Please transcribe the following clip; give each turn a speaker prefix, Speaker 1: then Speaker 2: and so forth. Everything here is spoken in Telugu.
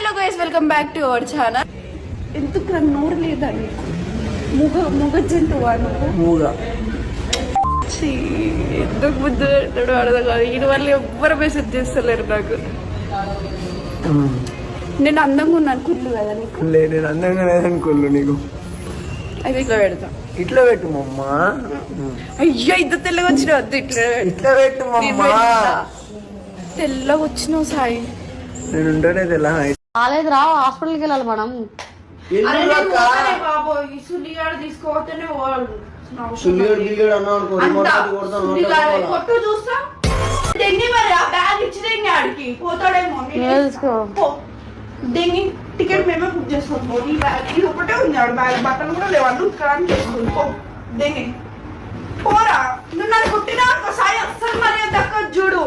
Speaker 1: Hello guys welcome back to our channel. ఎందుకు నోరు లేదా నీకు? మూగ జంతువా నువ్వు?
Speaker 2: మూగ.
Speaker 1: ఎందుకు బుద్ధి పెడతాడు అర్థం కాదు. వీడి వల్ల ఎవ్వరు మెసేజ్ చేస్తలేరు నాకు. నేను అందంగా ఉన్నాను కుళ్ళు కదా నీకు?
Speaker 2: లేదు నేను అందంగా లేదని కుళ్ళు నీకు.
Speaker 1: అయితే ఇట్లా పెడతా.
Speaker 2: ఇట్లా పెట్టు మమ్మా.
Speaker 1: అయ్యో ఇంత తెల్లగా వచ్చిన వద్దు.
Speaker 2: ఇట్లా పెట్టు మమ్మా.
Speaker 1: తెల్లగా వచ్చినావు సాయి.
Speaker 2: నేను ఉంటేనే తెల్ల
Speaker 3: రాలేదురా, హాస్పిటల్కి వెళ్ళాలి మనం.
Speaker 1: తీసుకోవచ్చనే చూస్తా ఆడికి పోతాడేమో. దెంగి టికెట్ మేమే బుక్ చేసుకోవచ్చు. ఈ బ్యాగ్ ఇది ఒకటే ఉంది. ఆడ బ్యాగ్ బట్టలు కూడా లేవు. అన్ని ఉత్కరాన్ని చేసుకోండి. దెంగి పోరా. నువ్వు నన్ను కొట్టినా సాయి అస్సలు మర్యాద దక్కదు చూడు.